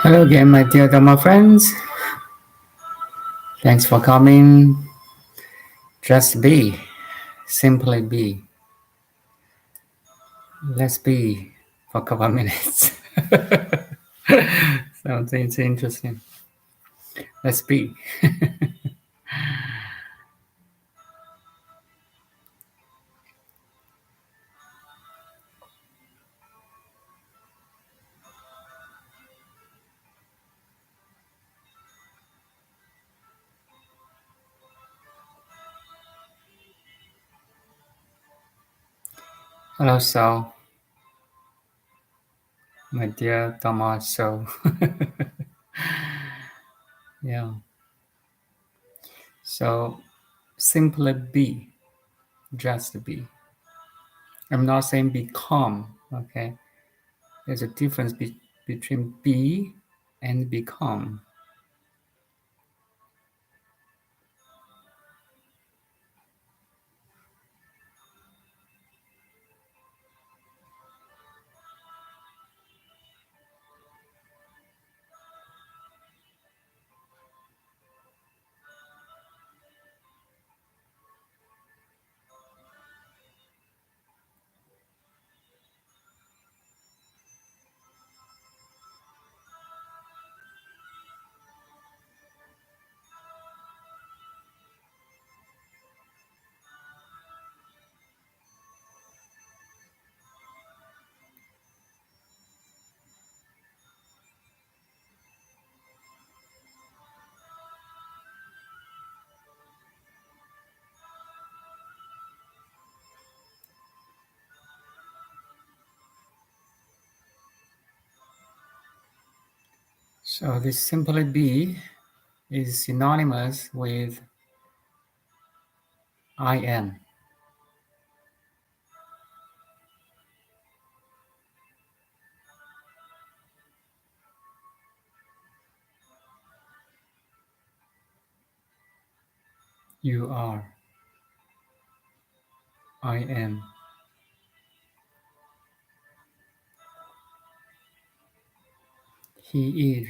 Hello again, my dear Dharma friends. Thanks for coming. Just be. Simply be. Let's be for a couple of minutes. Something interesting. Let's be. Hello, soul. My dear Dharma soul. Yeah. So, simply be. Just be. I'm not saying become, okay? There's a difference between be and become. So this simply be is synonymous with I am. You are. I am. he is,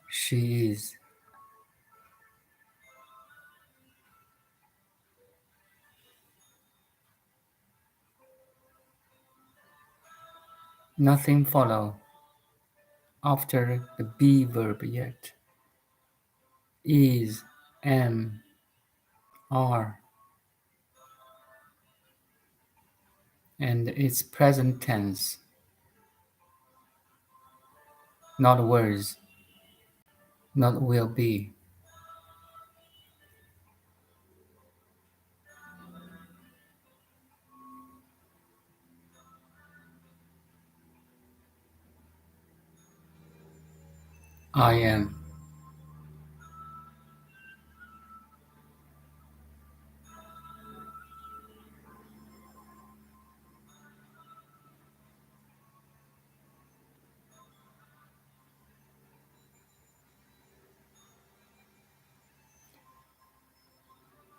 she is. Nothing follow after the be verb yet. Is, am, are, and its present tense, not words, not will be. I am.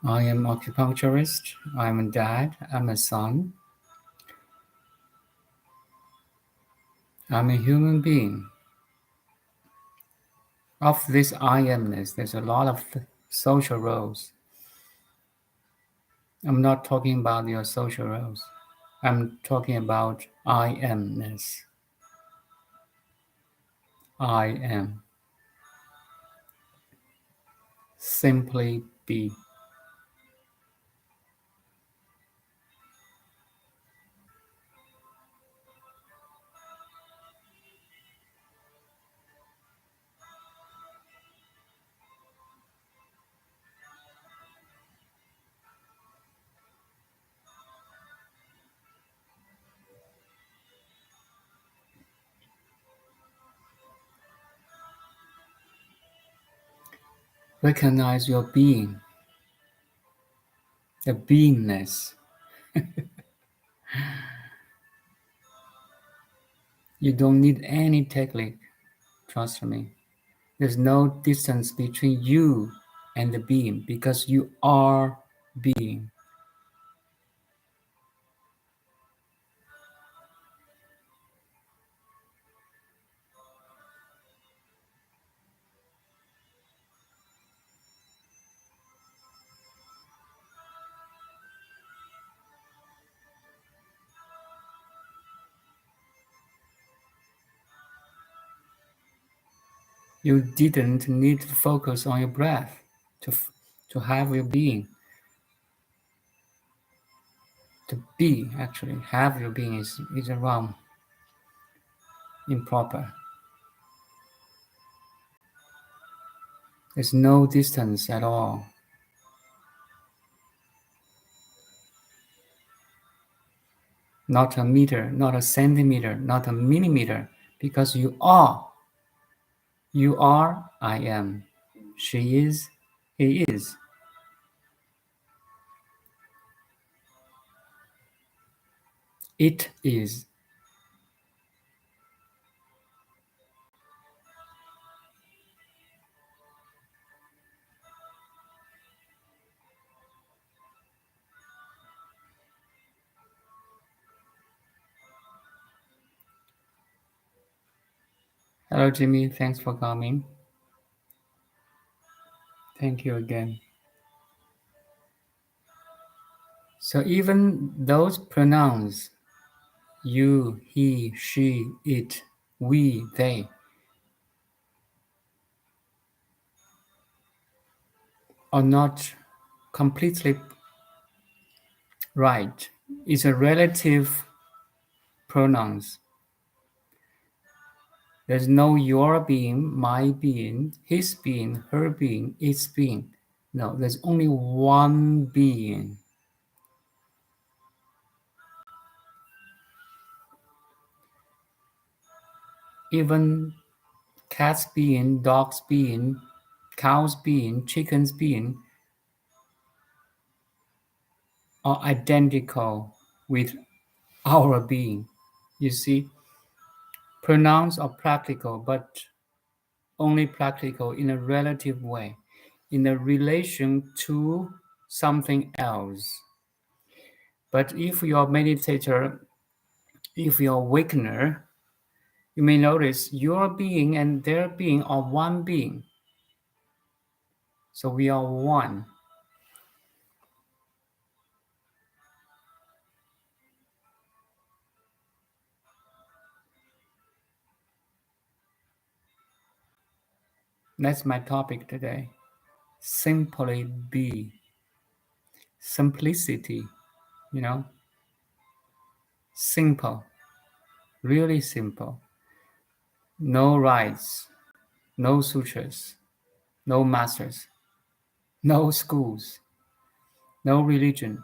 I am acupuncturist. I'm a dad. I'm a son. I'm a human being. Of this I amness, there's a lot of social roles. I'm not talking about your social roles. I'm talking about I amness. I am. Simply be. Recognize your being, the beingness. You don't need any technique, trust me. There's no distance between you and the being because you are being. You didn't need to focus on your breath to have your being. To be, actually, have your being is wrong, improper. There's no distance at all. Not a meter, not a centimeter, not a millimeter, because you are. You are, I am. She is, he is. It is. Hello, Jimmy. Thanks for coming. Thank you again. So even those pronouns, you, he, she, it, we, they, are not completely right. It's a relative pronouns. There's no your being, my being, his being, her being, its being. No, there's only one being. Even cats being, dogs being, cows being, chickens being are identical with our being. You see, pronouns are practical, but only practical in a relative way, in a relation to something else. But if you're a meditator, if you're a awakener, You may notice your being and their being are one being. So we are one. That's my topic today. Simply be. Simplicity, you know, simple, really simple. No rites, no sutras, no masters, no schools, no religion,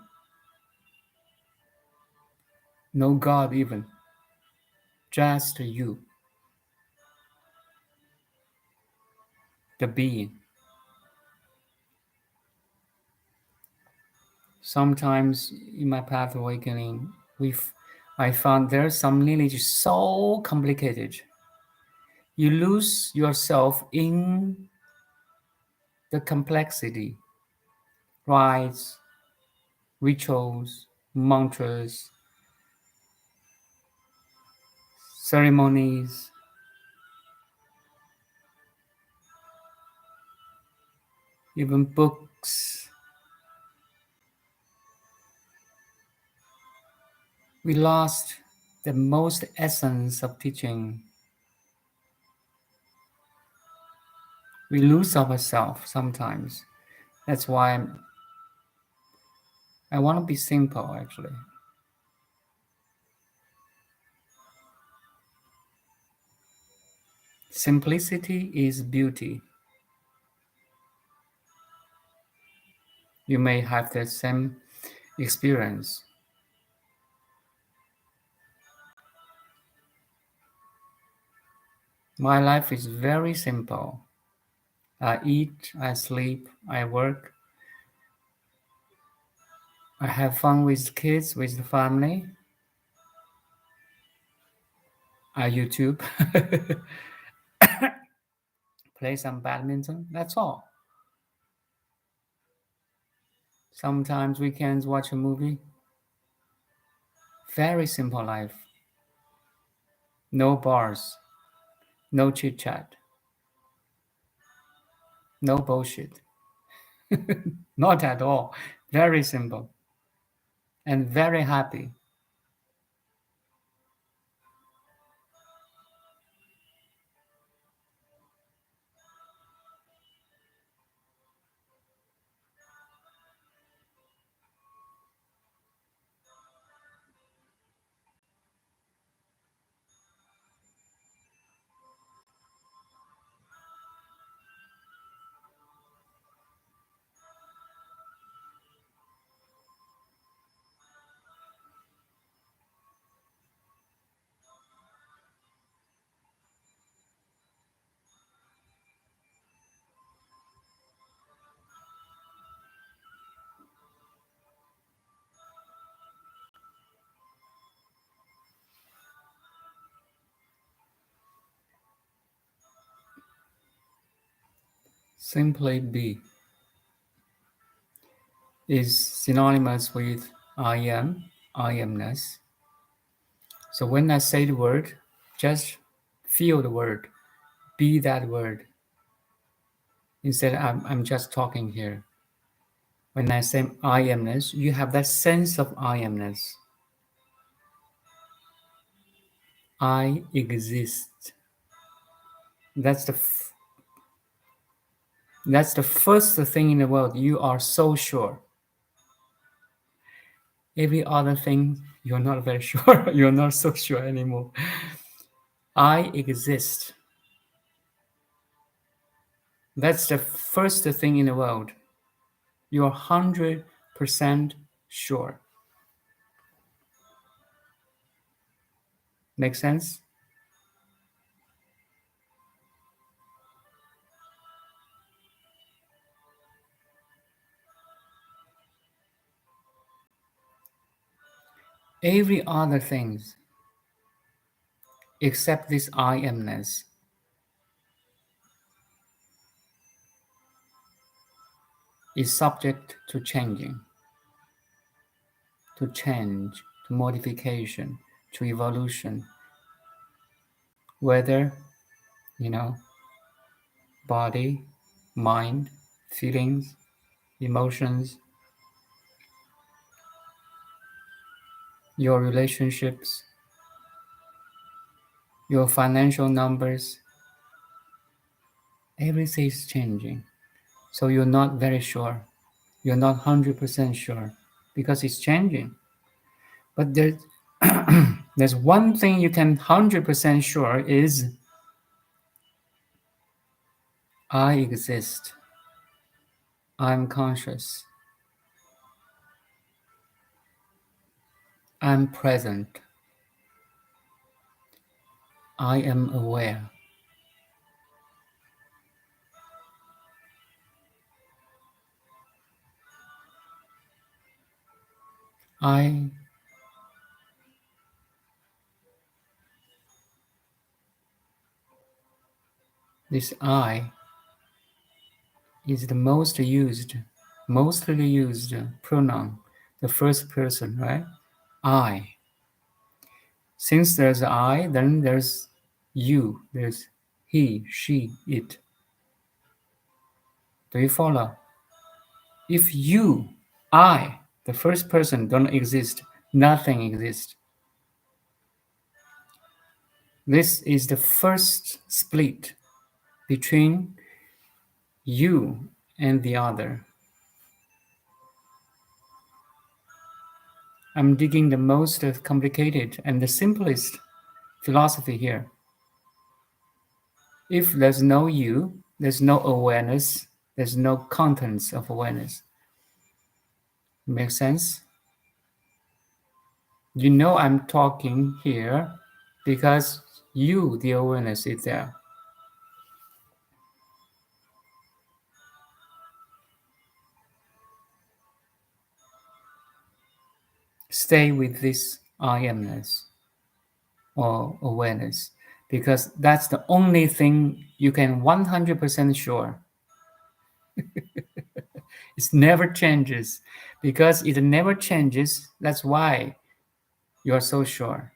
no God even. Just you, the being. Sometimes in my path of awakening, I found there's some lineage so complicated. You lose yourself in the complexity, rites, rituals, mantras, ceremonies, even books. We lost the most essence of teaching. We lose ourselves sometimes. That's why I want to be simple, actually. Simplicity is beauty. You may have the same experience. My life is very simple. I eat, I sleep, I work, I have fun with kids, with the family, I YouTube, play some badminton, that's all. Sometimes weekends watch a movie. Very simple life. No bars, no chit chat, no bullshit. Not at all. Very simple and very happy. Simply be is synonymous with I am, I amness. So when I say the word, just feel the word, be that word. Instead, I'm just talking here. When I say I amness, you have that sense of I amness. I exist. That's that's the first thing in the world. You are so sure. Every other thing, you're not very sure. You're not so sure anymore. I exist. That's the first thing in the world. You're 100% sure. Make sense? Every other things except this I amness is subject to changing, to change, to modification, to evolution. whether, you know, body, mind, feelings, emotions, your relationships, your financial numbers, everything is changing. So you're not very sure. You're not 100% sure because it's changing. But there's one thing you can 100% sure is I exist. I'm conscious. I'm present. I am aware. I, this I is the mostly used pronoun, the first person, right? I. Since there's I, then there's you, there's he, she, it. Do you follow? If you, I, the first person don't exist, nothing exists. This is the first split between you and the other. I'm digging the most complicated and the simplest philosophy here. If there's no you, there's no awareness, there's no contents of awareness. Makes sense? You know I'm talking here because you, the awareness, is there. Stay with this I amness or awareness because that's the only thing you can 100% sure. It never changes because it never changes. That's why you are so sure.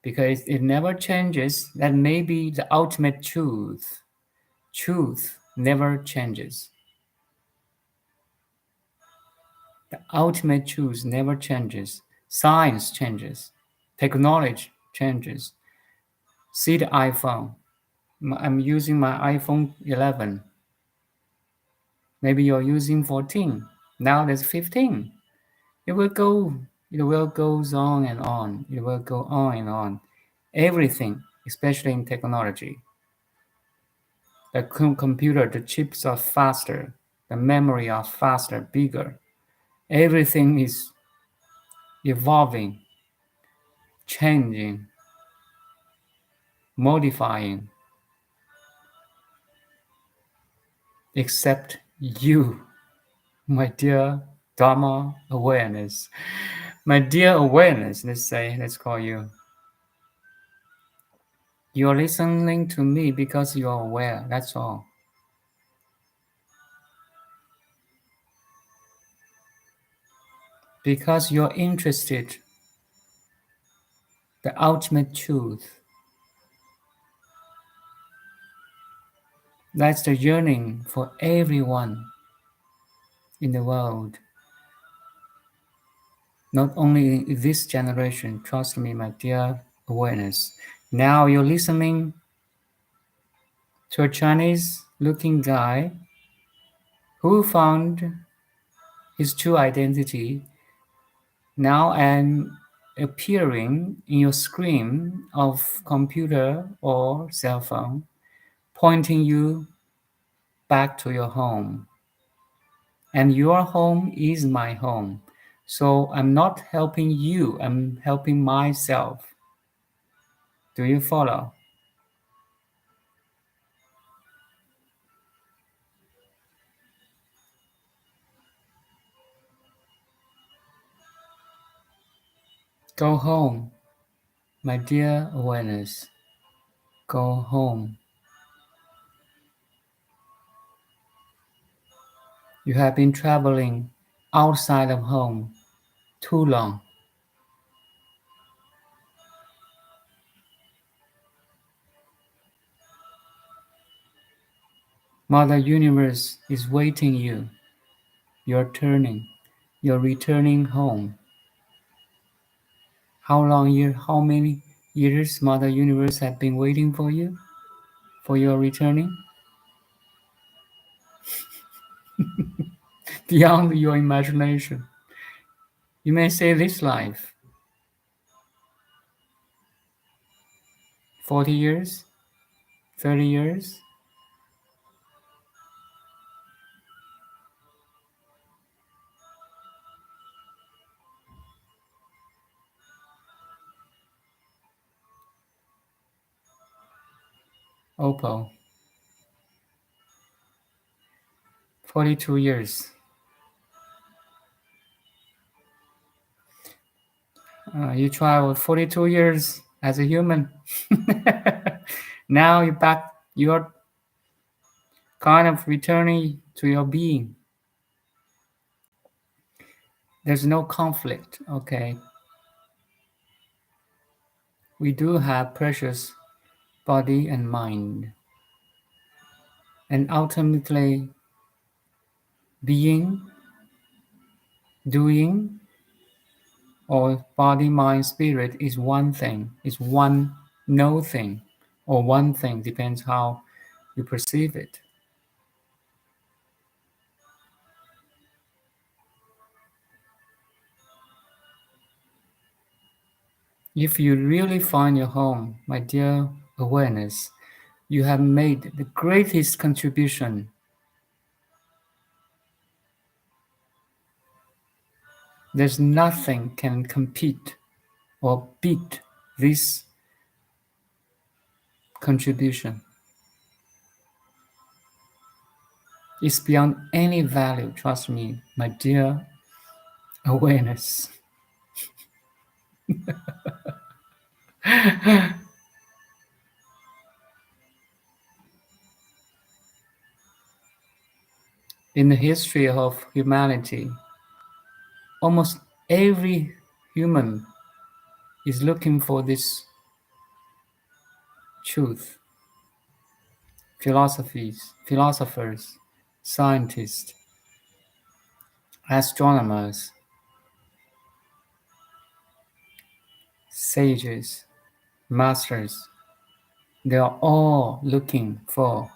Because it never changes, that may be the ultimate truth. Truth never changes. The ultimate truth never changes. Science changes. Technology changes. See the iPhone. I'm using my iPhone 11. Maybe you're using 14. Now there's 15. It will go on and on. It will go on and on. Everything, especially in technology. The computer, the chips are faster. The memory are faster, bigger. Everything is evolving, changing, modifying, except you, my dear Dharma awareness. My dear awareness, let's call you. You're listening to me because you're aware, that's all. Because you're interested, the ultimate truth. That's the yearning for everyone in the world. Not only in this generation, trust me, my dear awareness. Now you're listening to a Chinese looking guy who found his true identity. Now I'm appearing in your screen of computer or cell phone, pointing you back to your home. And your home is my home. So I'm not helping you, I'm helping myself. Do you follow? Go home, my dear awareness. Go home. You have been traveling outside of home too long. Mother Universe is waiting you. You're turning. You're returning home. How many years Mother Universe have been waiting for you? For your returning? Beyond your imagination. You may say this life. 40 years? 30 years? Opal. 42 years. You traveled 42 years as a human. Now you're kind of returning to your being. There's no conflict, okay? We do have precious body and mind. And ultimately, being, doing, or body, mind, spirit is one thing, is one no thing, or one thing, depends how you perceive it. If you really find your home, my dear awareness, you have made the greatest contribution. There's nothing can compete or beat this contribution. It's beyond any value, trust me, my dear awareness. In the history of humanity, almost every human is looking for this truth. Philosophers, scientists, astronomers, sages, masters, they are all looking for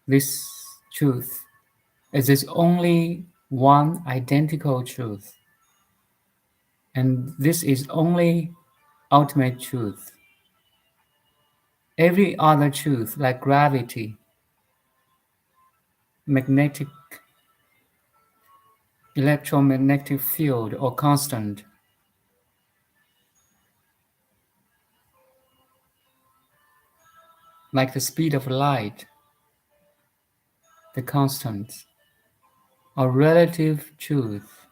this truth. It is only one identical truth, and this is only ultimate truth. Every other truth, like gravity, magnetic, electromagnetic field, or constant, like the speed of light, the constants, are relative truth.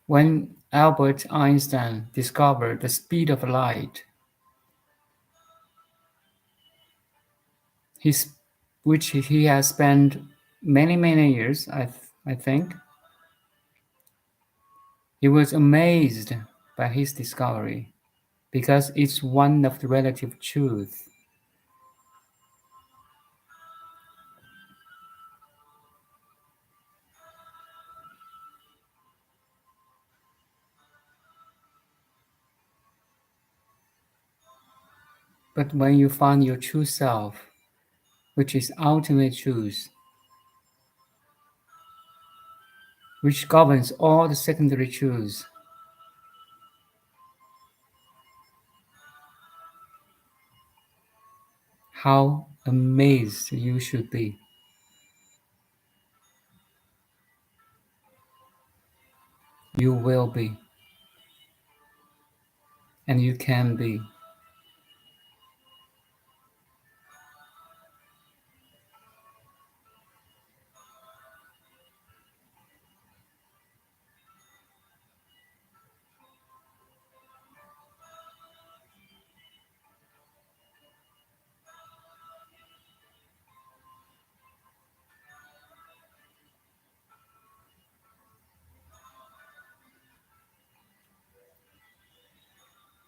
When Albert Einstein discovered the speed of light, his, which he has spent many years, I think, he was amazed by his discovery because it's one of the relative truth. But when you find your true self, which is ultimate truth, which governs all the secondary truths, how amazed you should be. You will be, and you can be.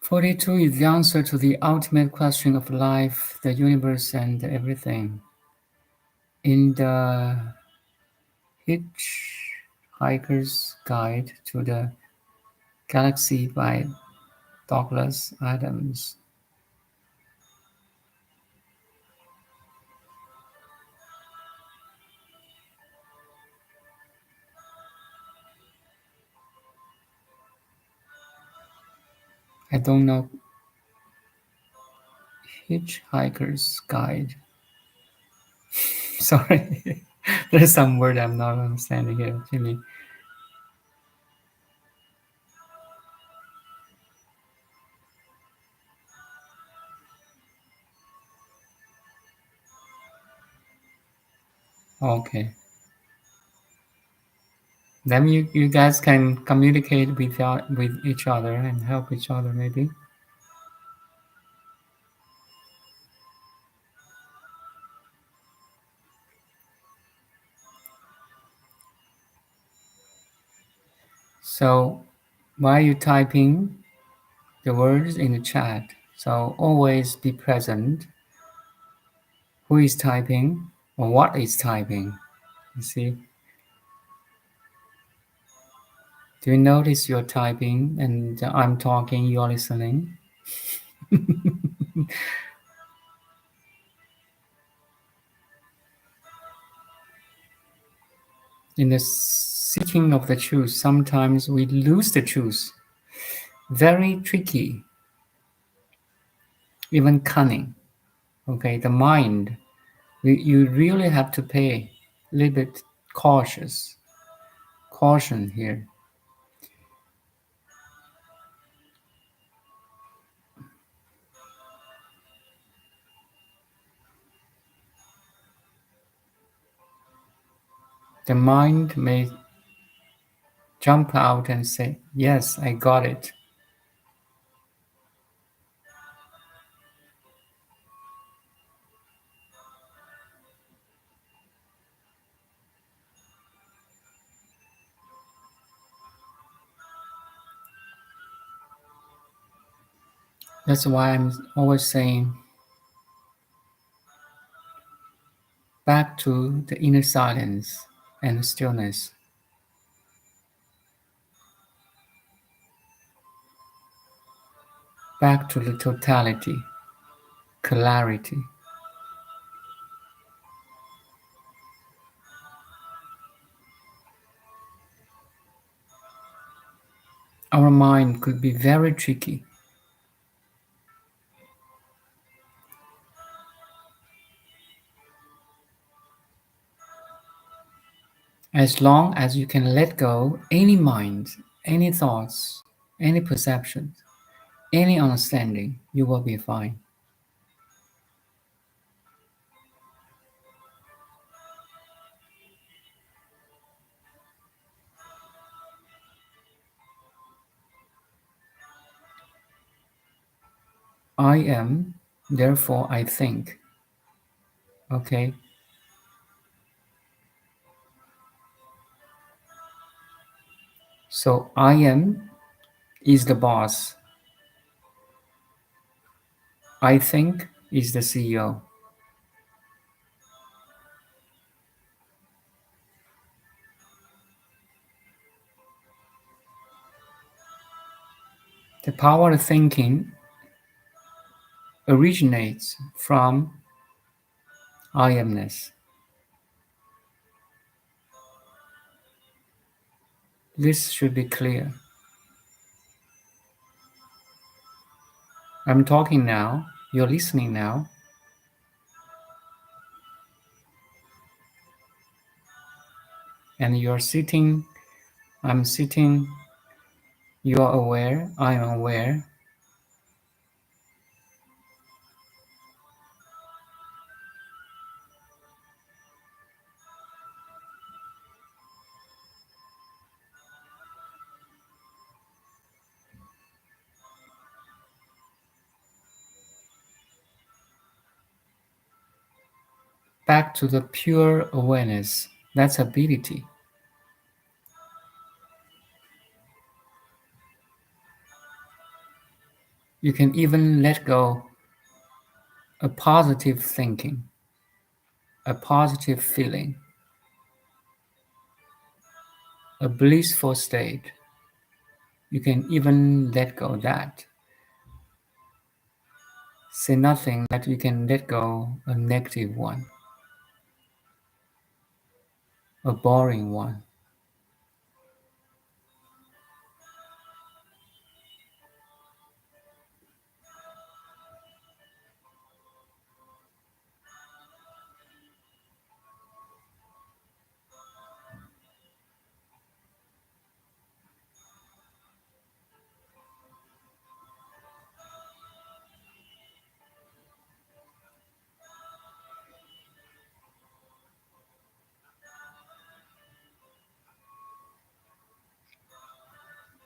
42 is the answer to the ultimate question of life, the universe, and everything. In the Hitchhiker's Guide to the Galaxy by Douglas Adams. I don't know. Hitchhiker's Guide. Sorry, there's some word I'm not understanding here, Jimmy. Okay. Then you guys can communicate with each other and help each other, maybe. So while you typing the words in the chat, so always be present. Who is typing or what is typing? You see? Do you notice you're typing and I'm talking, you're listening? In the seeking of the truth, sometimes we lose the truth. Very tricky, even cunning. Okay, the mind, you really have to pay a little bit caution here. The mind may jump out and say, yes, I got it. That's why I'm always saying, back to the inner silence and stillness. Back to the totality, clarity. Our mind could be very tricky. As long as you can let go any mind, any thoughts, any perceptions, any understanding, you will be fine. I am, therefore I think. Okay? So I am is the boss. I think is the CEO. The power of thinking originates from I amness. This should be clear. I'm talking now, you're listening now. And you're sitting, I'm sitting, you're aware, I'm aware. Back to the pure awareness, that's ability. You can even let go a positive thinking, a positive feeling, a blissful state. You can even let go that. Say nothing that you can let go a negative one, a boring one.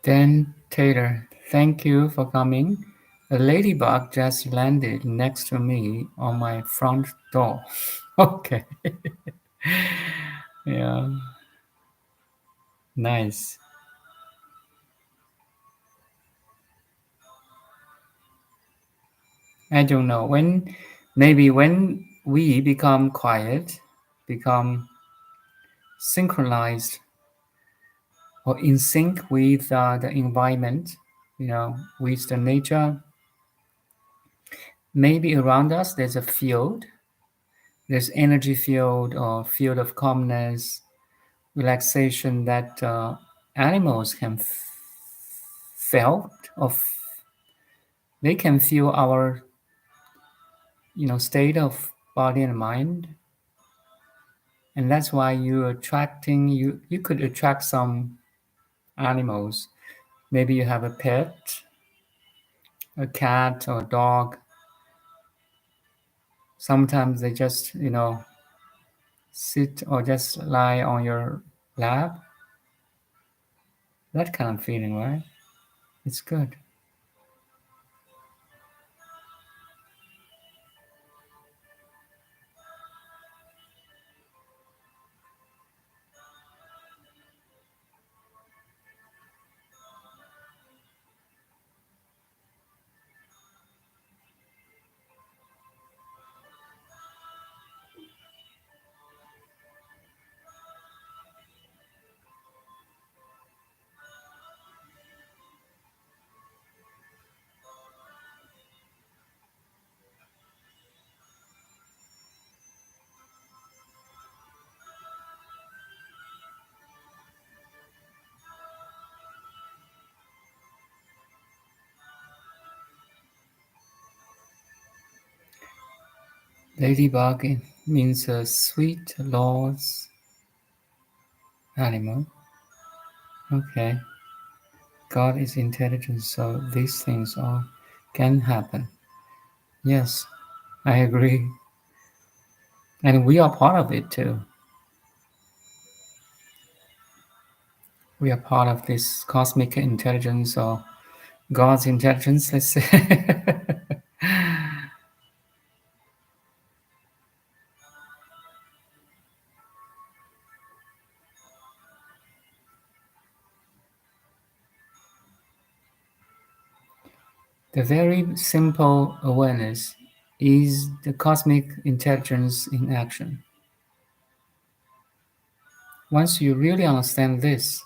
Dan Taylor, thank you for coming. A ladybug just landed next to me on my front door. Okay. Yeah, nice. I don't know. Maybe when we become quiet, become synchronized or in sync with the environment, with the nature, maybe around us there's a field, there's energy field or field of calmness, relaxation that animals can felt of. They can feel our state of body and mind, and that's why you could attract some animals. Maybe you have a pet, a cat or a dog. Sometimes they just sit or just lie on your lap. That kind of feeling, right? It's good. Ladybug means a sweet laws animal. Okay. God is intelligent, so these things all can happen. Yes, I agree. And we are part of it too. We are part of this cosmic intelligence or God's intelligence, let's say. The very simple awareness is the cosmic intelligence in action. Once you really understand this,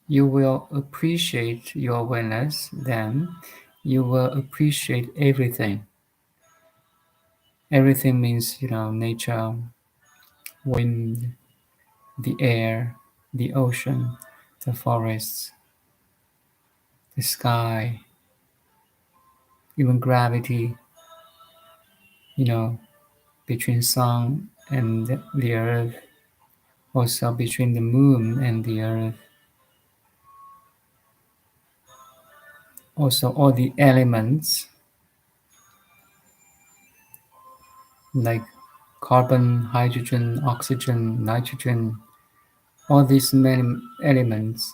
you will appreciate your awareness, then you will appreciate everything. Everything means, nature, wind, the air, the ocean, the forests, the sky, even gravity, you know, between sun and the earth, also between the moon and the earth, also all the elements like carbon, hydrogen, oxygen, nitrogen, all these many elements,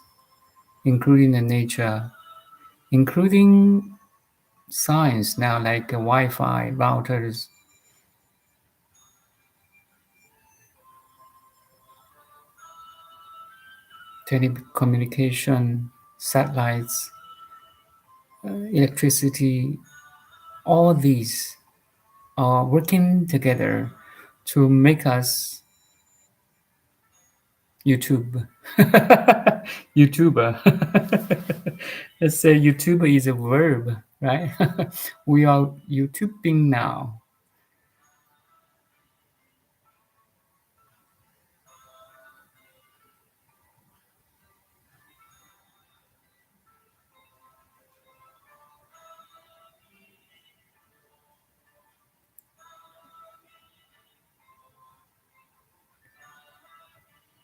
including the nature, including science now, like Wi-Fi routers, telecommunication, satellites, electricity, all these are working together to make us YouTube. YouTuber. Let's say YouTuber is a verb, right? We are YouTubing now.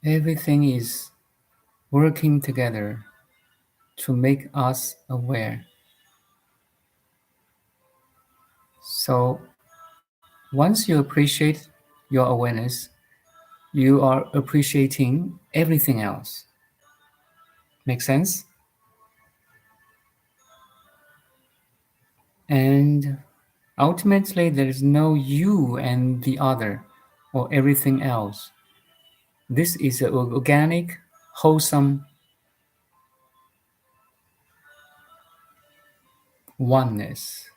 Everything is working together to make us aware. So once you appreciate your awareness, you are appreciating everything else. Make sense? And ultimately, there is no you and the other or everything else. This is an organic, wholesome oneness.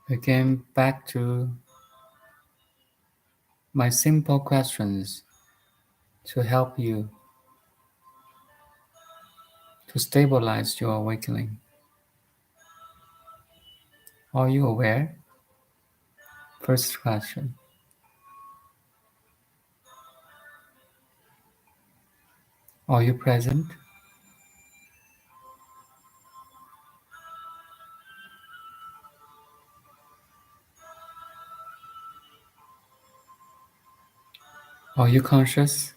Again, back to my simple questions to help you to stabilize your awakening. Are you aware? First question. Are you present? Are you conscious?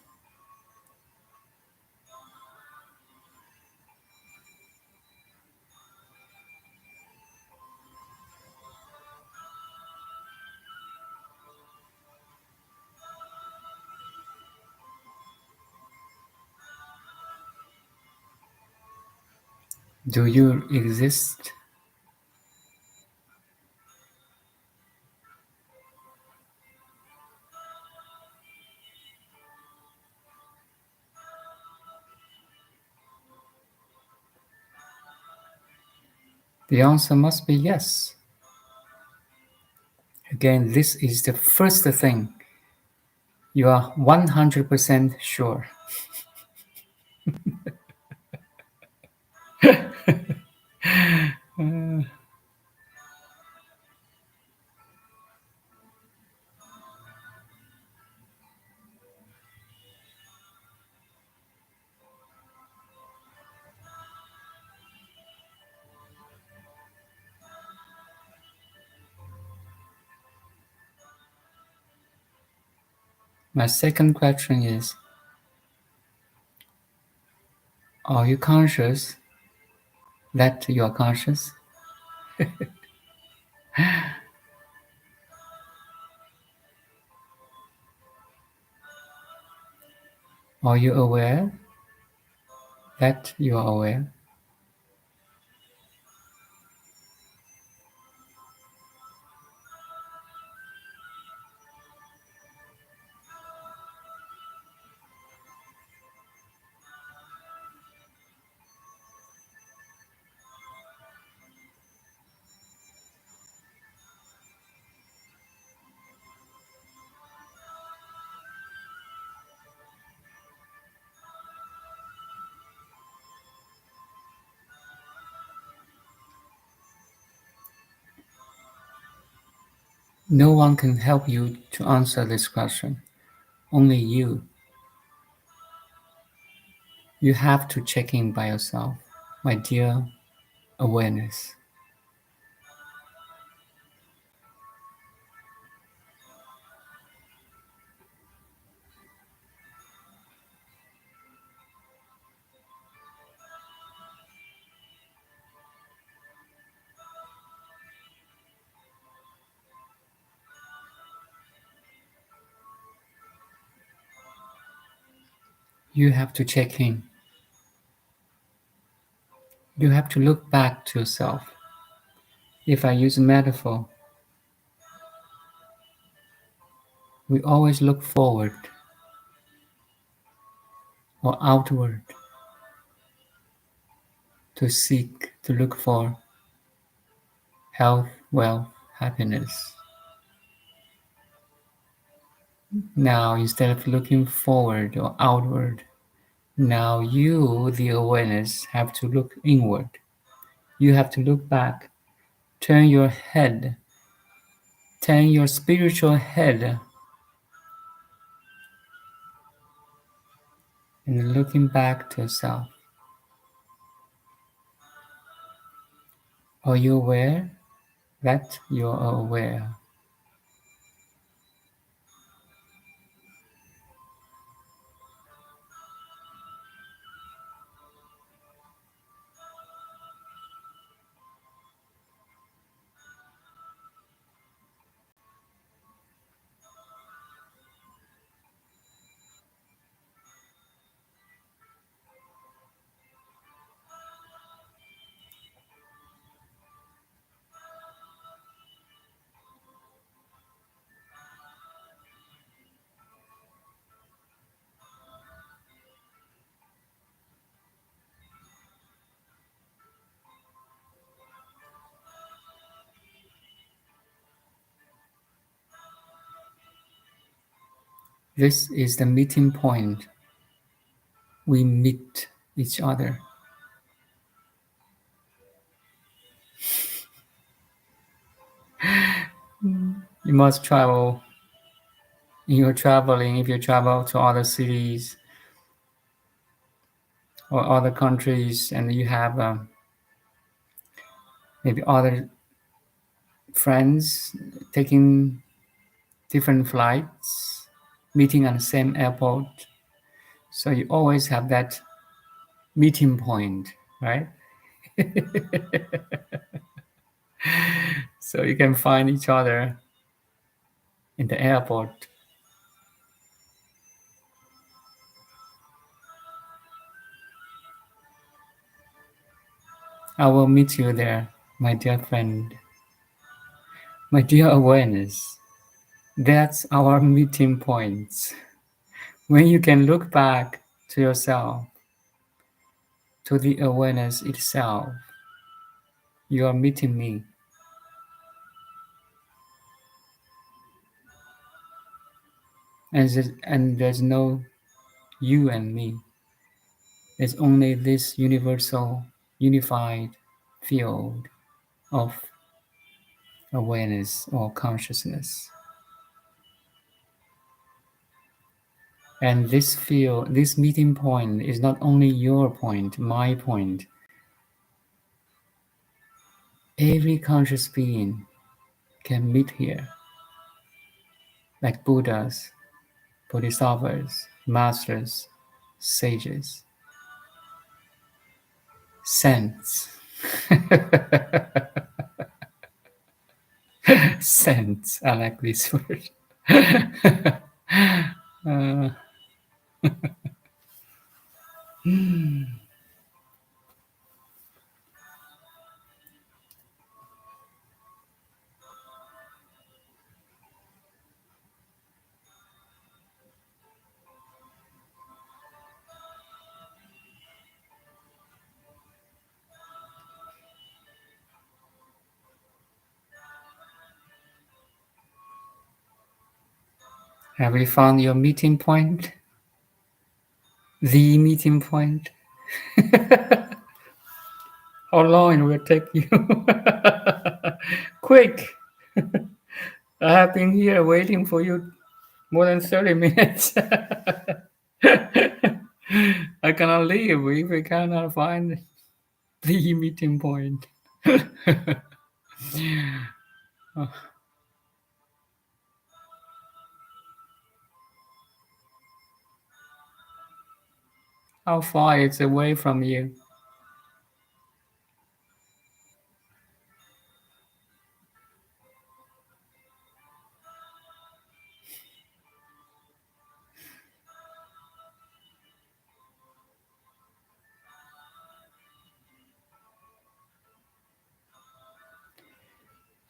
Do you exist? The answer must be yes. Again, this is the first thing you are 100% sure. My second question is, are you conscious that you are conscious? Are you aware that you are aware? No one can help you to answer this question. Only you. You have to check in by yourself, my dear awareness. You have to check in. You have to look back to yourself. If I use a metaphor, we always look forward or outward to seek, to look for health, wealth, happiness. Now, instead of looking forward or outward, now you, the awareness, have to look inward. You have to look back, turn your head, turn your spiritual head, and looking back to yourself. Are you aware that you are aware? This is the meeting point. We meet each other. You must travel. You're traveling, if you travel to other cities or other countries, and you have maybe other friends taking different flights, meeting at the same airport. So you always have that meeting point, right? So you can find each other in the airport. I will meet you there, my dear friend, my dear awareness. That's our meeting points. When you can look back to yourself, to the awareness itself, you are meeting me. And there's no you and me. There's only this universal, unified field of awareness or consciousness. And this field, this meeting point is not only your point, my point. Every conscious being can meet here, like Buddhas, Bodhisattvas, masters, sages, saints. Saints, I like this word. Uh, have you found your meeting point? The meeting point? How long it will take you? Quick! I have been here waiting for you more than 30 minutes. I cannot leave if we cannot find the meeting point. How far is away from you?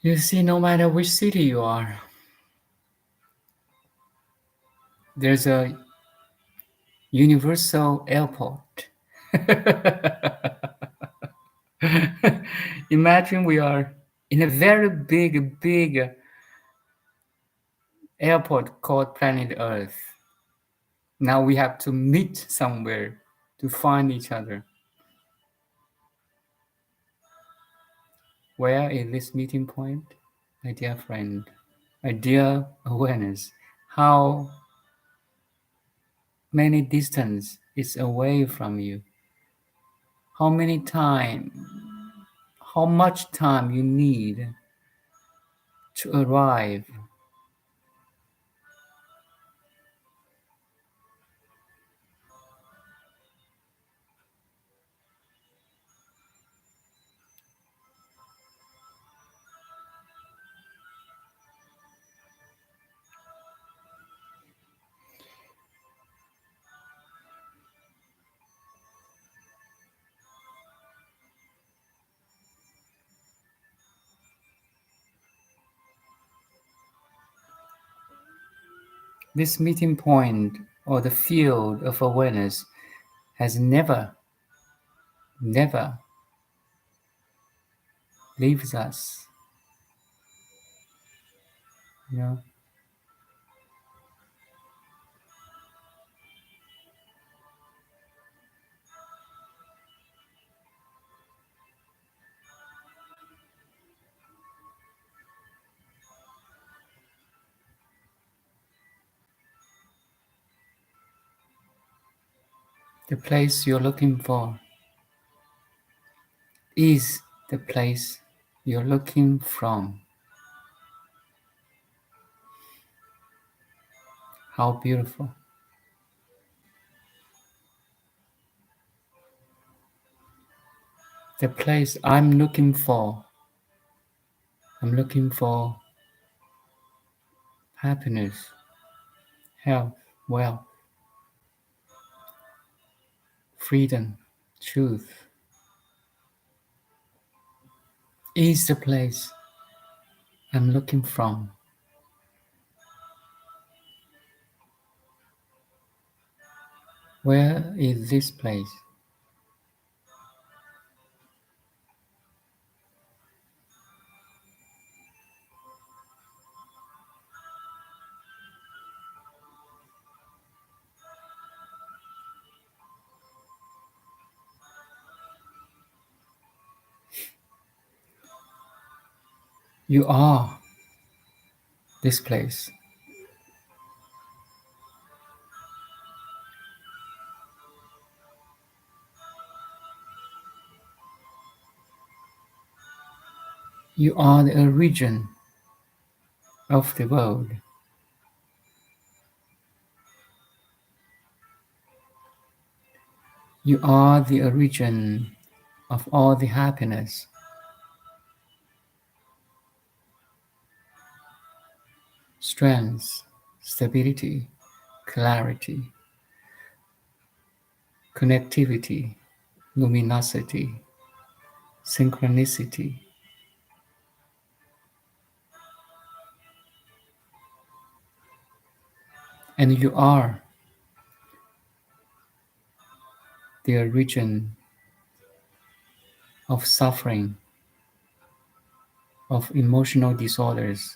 You see, no matter which city you are, there's a universal airport. Imagine we are in a very big airport called planet Earth. Now we have to meet somewhere to find each other. Where is this meeting point? My dear friend, my dear awareness, how many distance is away from you? How many time, how much time you need to arrive? This meeting point or the field of awareness has never leaves us. You know, the place you're looking for is the place you're looking from. How beautiful. The place I'm looking for happiness, health, wealth, freedom, truth is the place I'm looking from. Where is this place? You are this place. You are the origin of the world. You are the origin of all the happiness, strength, stability, clarity, connectivity, luminosity, synchronicity. And you are the origin of suffering, of emotional disorders,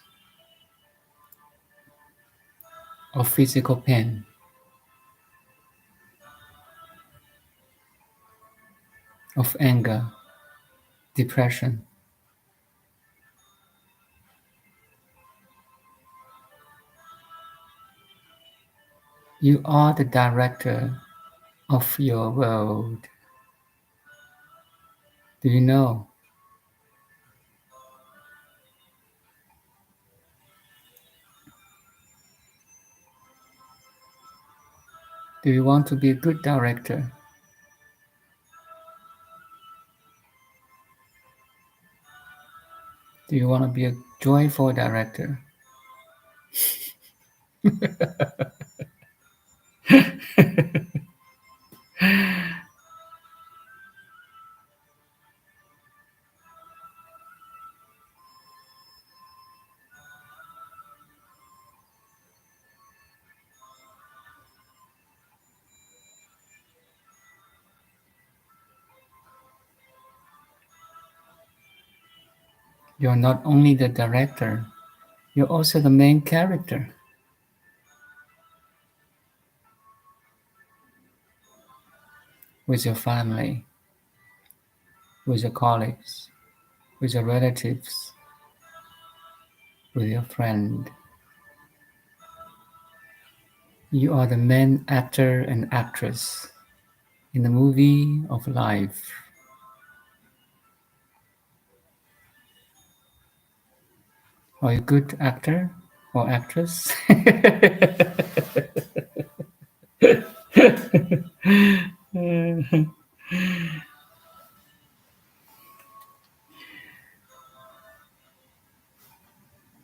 of physical pain, of anger, depression, You are the director of your world. Do you know? Do you want to be a good director? Do you want to be a joyful director? You're not only the director, you're also the main character with your family, with your colleagues, with your relatives, with your friend. You are the main actor and actress in the movie of life. Are you a good actor or actress?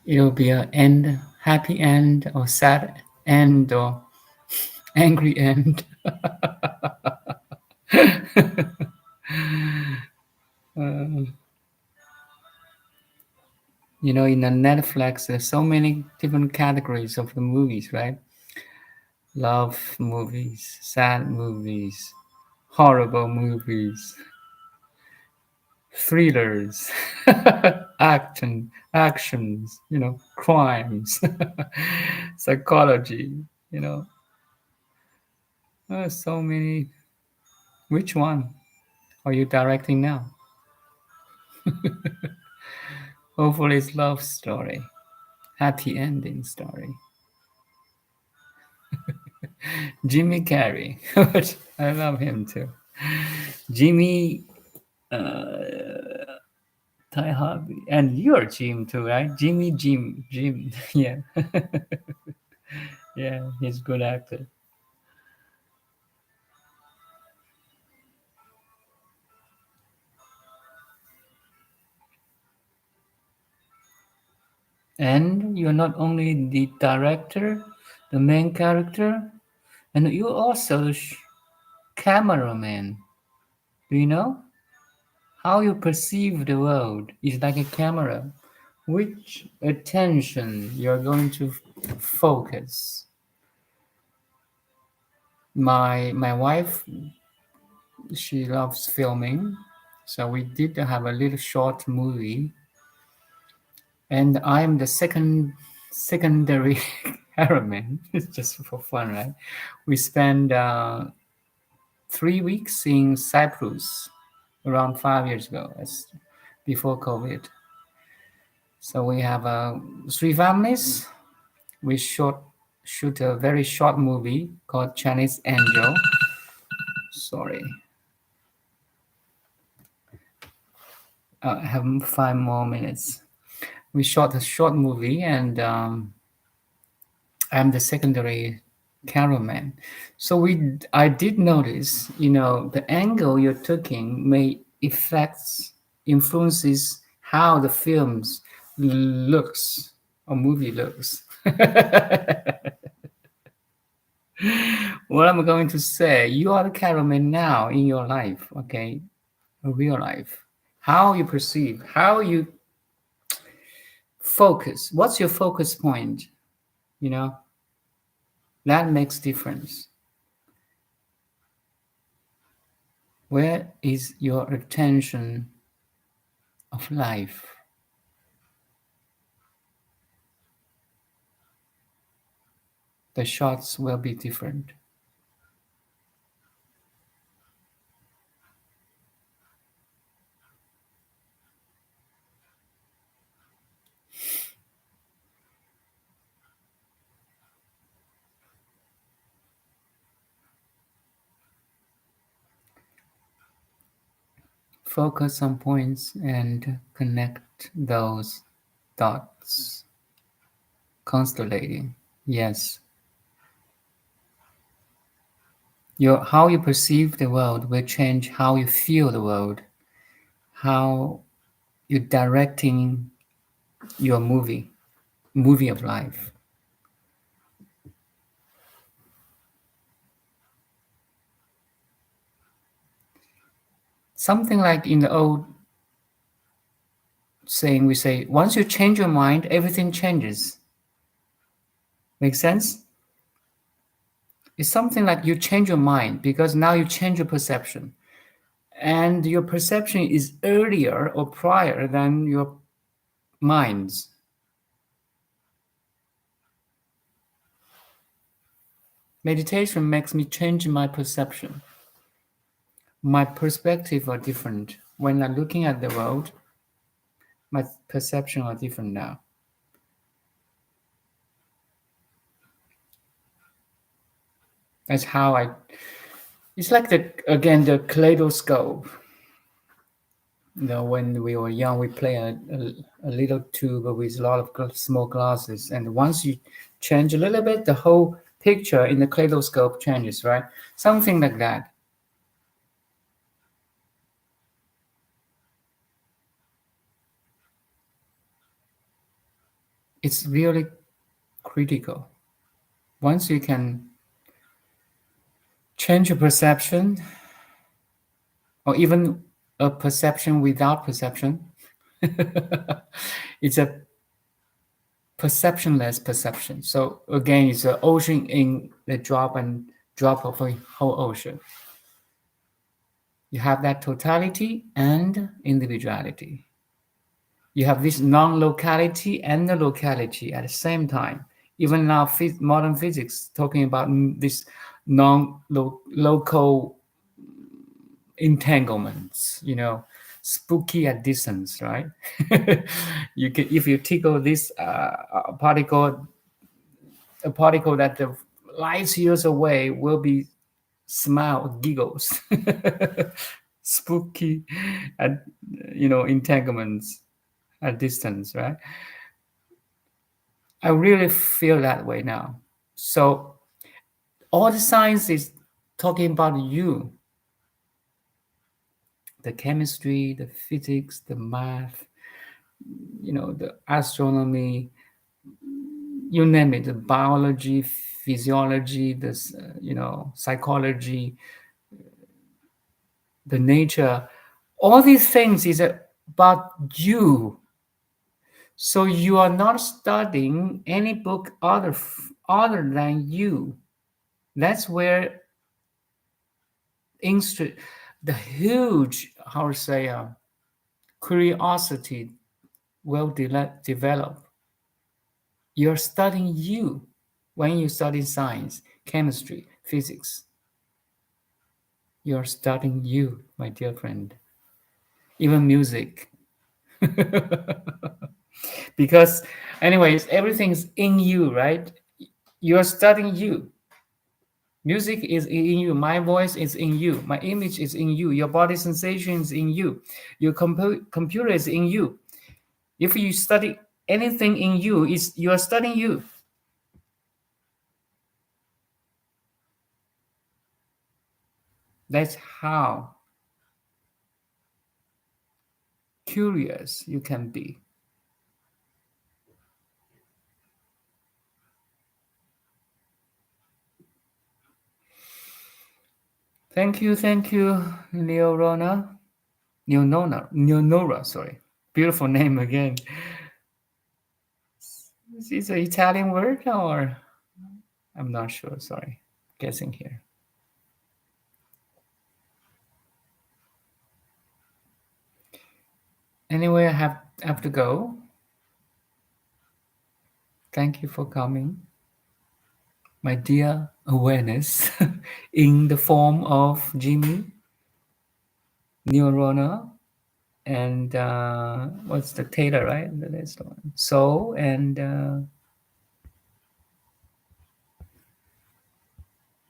It'll be a end, happy end, or sad end, or angry end. In the Netflix, there's so many different categories of the movies, right? Love movies, sad movies, horrible movies, thrillers, actions, crimes, psychology, you know. So many. Which one are you directing now? Hopefully, it's love story, happy ending story. Jimmy Carrey, I love him too. Jimmy, Ty Harvey, and you're Jim too, right? Jim. Yeah, yeah, he's a good actor. And you're not only the director, the main character, and you're also cameraman. Do you know? How you perceive the world is like a camera. Which attention you're going to focus. My wife, she loves filming, so we did have a little short movie, and I'm the secondary cameraman. It's just for fun, right? We spent 3 weeks in Cyprus around 5 years ago, that's before COVID. So we have three families. We shoot a very short movie called Chinese Angel. Sorry, I have 5 more minutes. We shot a short movie, and I'm the secondary cameraman. So I did notice, the angle you're taking may influences how the films looks or movie looks. What I'm going to say, you are the cameraman now in your life, okay, a real life. How you perceive, how you focus. What's your focus point? You know that makes difference. Where is your attention of life? The shots will be different. Focus on points and connect those dots. Constellating. Yes. How you perceive the world will change how you feel the world, how you're directing your movie of life. Something like in the old saying, we say, once you change your mind, everything changes. Make sense? It's something like you change your mind because now you change your perception. And your perception is earlier or prior than your mind's. Meditation makes me change my perception. My perspective are different. When I'm looking at the world, my perception are different now. That's how it's like the kaleidoscope. When we were young, we play a little tube with a lot of small glasses. And once you change a little bit, the whole picture in the kaleidoscope changes, right? Something like that. It's really critical. Once you can change your perception, or even a perception without perception, it's a perceptionless perception. So again, it's an ocean in the drop of a whole ocean. You have that totality and individuality. You have this non-locality and the locality at the same time. Even now, modern physics talking about this non-local entanglements, spooky at distance, right? You can, if you tickle this particle, a particle that the light years away will be smile, giggles, spooky at entanglements at distance, right? I really feel that way now. So all the science is talking about you, the chemistry, the physics, the math, the astronomy, you name it, the biology, physiology, this, psychology, the nature, all these things is about you. So you are not studying any book other than you. That's where the huge, how to say, curiosity will develop. You're studying you when you study science, chemistry, physics. You're studying you, my dear friend. Even music. Because, anyways, everything's in you, right? You're studying you. Music is in you. My voice is in you. My image is in you. Your body sensation is in you. Your computer is in you. If you study anything in you, you are studying you. That's how curious you can be. Thank you, Leonora, sorry. Beautiful name again. Is this an Italian word or? I'm not sure, sorry. Guessing here. Anyway, I have to go. Thank you for coming, my dear awareness, in the form of Jimmy, Neurona, and what's the Taylor, right? That's the one. So, and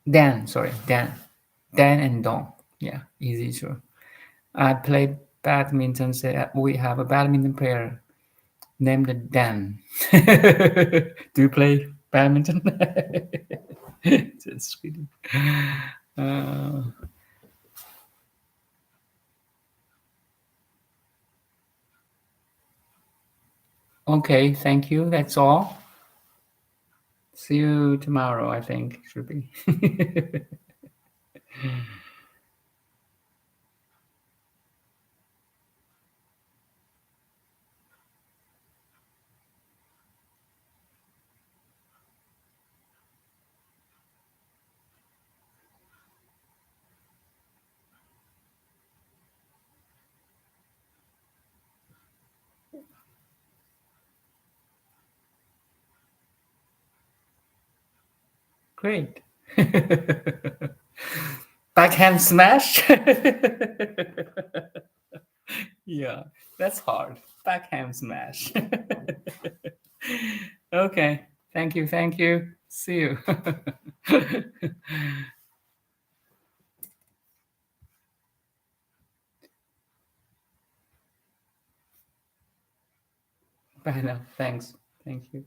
Dan and Don. Yeah, easy, sure. I played badminton. Say we have a badminton player named Dan. Do you play badminton? Just kidding. Uh, okay, thank you. That's all. See you tomorrow, I think, should be. Great. Backhand smash? Yeah, that's hard. Backhand smash. Okay. Thank you. Thank you. See you. Bye now. Thanks. Thank you.